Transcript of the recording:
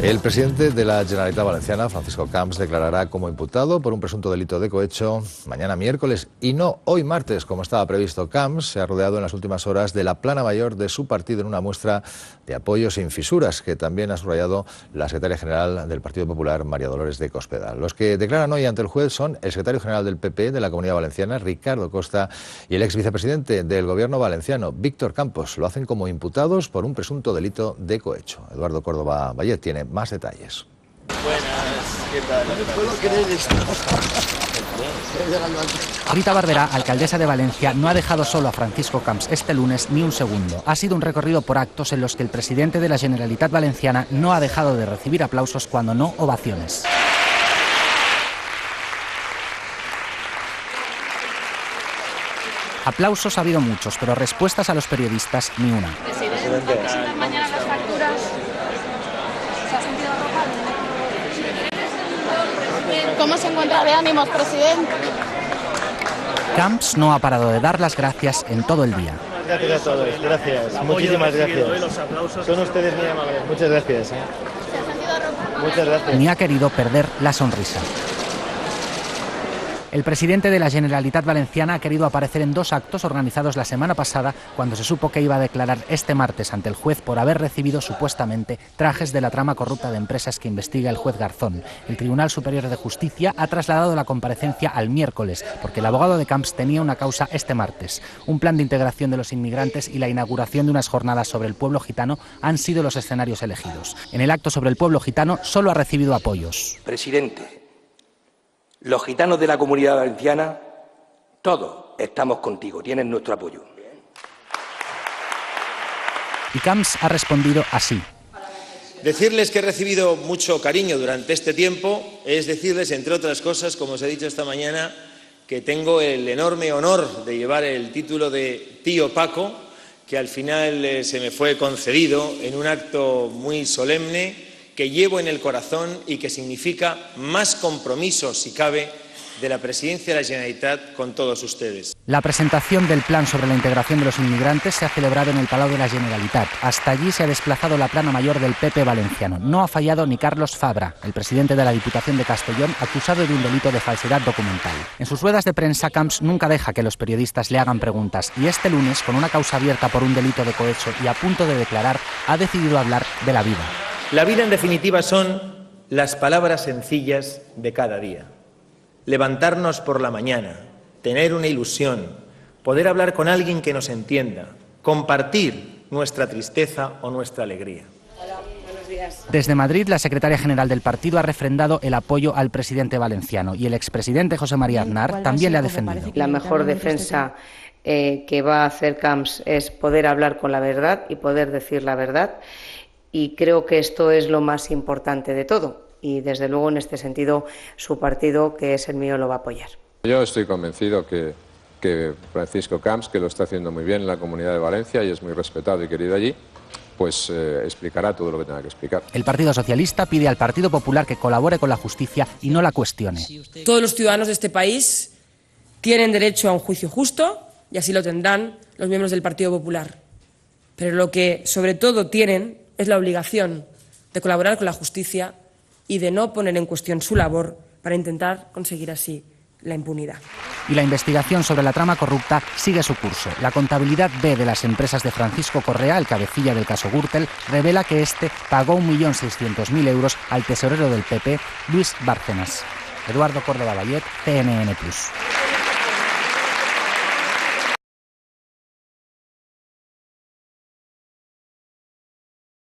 El presidente de la Generalitat Valenciana, Francisco Camps, declarará como imputado por un presunto delito de cohecho mañana miércoles y no hoy martes, como estaba previsto. Camps se ha rodeado en las últimas horas de la plana mayor de su partido en una muestra de apoyo sin fisuras, que también ha subrayado la secretaria general del Partido Popular, María Dolores de Cospedal. Los que declaran hoy ante el juez son el secretario general del PP de la Comunidad Valenciana, Ricardo Costa, y el ex vicepresidente del Gobierno valenciano, Víctor Campos. Lo hacen como imputados por un presunto delito de cohecho. Eduardo Córdoba Vallet tiene más detalles. Buenas, ¿qué tal? No puedo creer esto. Rita Barberá, alcaldesa de Valencia, no ha dejado solo a Francisco Camps este lunes ni un segundo. Ha sido un recorrido por actos en los que el presidente de la Generalitat Valenciana no ha dejado de recibir aplausos, cuando no ovaciones. Aplausos ha habido muchos, pero respuestas a los periodistas ni una. Presidente, ¿va a presentar mañana las facturas? ¿Se ha sentido arropado? ¿Cómo se encuentra de ánimos, presidente? Camps no ha parado de dar las gracias en todo el día. Gracias a todos, gracias, muchísimas gracias. Son ustedes muy amables, muchas gracias. ¿Se ha sentido arropado? Muchas gracias. Ni ha querido perder la sonrisa. El presidente de la Generalitat Valenciana ha querido aparecer en dos actos organizados la semana pasada, cuando se supo que iba a declarar este martes ante el juez por haber recibido supuestamente trajes de la trama corrupta de empresas que investiga el juez Garzón. El Tribunal Superior de Justicia ha trasladado la comparecencia al miércoles, porque el abogado de Camps tenía una causa este martes. Un plan de integración de los inmigrantes y la inauguración de unas jornadas sobre el pueblo gitano han sido los escenarios elegidos. En el acto sobre el pueblo gitano solo ha recibido apoyos. Presidente, los gitanos de la Comunidad Valenciana, todos estamos contigo, tienen nuestro apoyo. Y Camps ha respondido así. Decirles que he recibido mucho cariño durante este tiempo es decirles, entre otras cosas, como os he dicho esta mañana, que tengo el enorme honor de llevar el título de tío Paco, que al final se me fue concedido en un acto muy solemne, que llevo en el corazón y que significa más compromiso, si cabe, de la presidencia de la Generalitat con todos ustedes. La presentación del plan sobre la integración de los inmigrantes se ha celebrado en el Palau de la Generalitat. Hasta allí se ha desplazado la plana mayor del PP valenciano. No ha fallado ni Carlos Fabra, el presidente de la Diputación de Castellón, acusado de un delito de falsedad documental. En sus ruedas de prensa, Camps nunca deja que los periodistas le hagan preguntas, y este lunes, con una causa abierta por un delito de cohecho y a punto de declarar, ha decidido hablar de la vida. La vida, en definitiva, son las palabras sencillas de cada día. Levantarnos por la mañana, tener una ilusión, poder hablar con alguien que nos entienda, compartir nuestra tristeza o nuestra alegría. Hola, buenos días. Desde Madrid, la secretaria general del partido ha refrendado el apoyo al presidente valenciano, y el expresidente José María Aznar también le ha defendido. La mejor defensa que va a hacer Camps es poder hablar con la verdad y poder decir la verdad. Y creo que esto es lo más importante de todo. Y desde luego, en este sentido, su partido, que es el mío, lo va a apoyar. Yo estoy convencido que Francisco Camps, que lo está haciendo muy bien en la Comunidad de Valencia y es muy respetado y querido allí, pues explicará todo lo que tenga que explicar. El Partido Socialista pide al Partido Popular que colabore con la justicia y no la cuestione. Todos los ciudadanos de este país tienen derecho a un juicio justo y así lo tendrán los miembros del Partido Popular. Pero lo que sobre todo tienen es la obligación de colaborar con la justicia y de no poner en cuestión su labor para intentar conseguir así la impunidad. Y la investigación sobre la trama corrupta sigue su curso. La contabilidad B de las empresas de Francisco Correa, el cabecilla del caso Gürtel, revela que este pagó 1.600.000 euros al tesorero del PP, Luis Bárcenas. Eduardo Córdoba Vallet, CNN+.